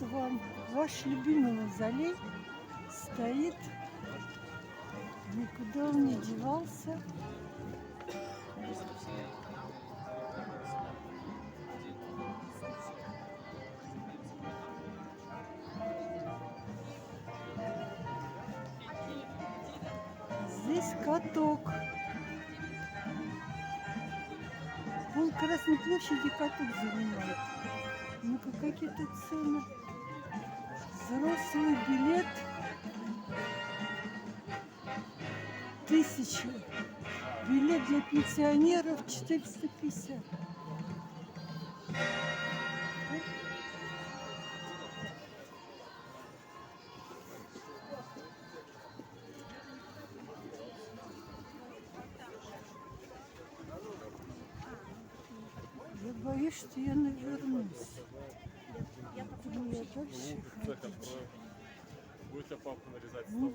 вам ваш любимый мавзолей стоит, никуда он не девался. Здесь каток. Вон Красной площади каток занимает. Ну-ка, какие-то цены. Взрослый билет 1000. Билет для пенсионеров 450. Я боюсь, что я навернусь. Я дальше ходить. Будет ли папа нарезать столы?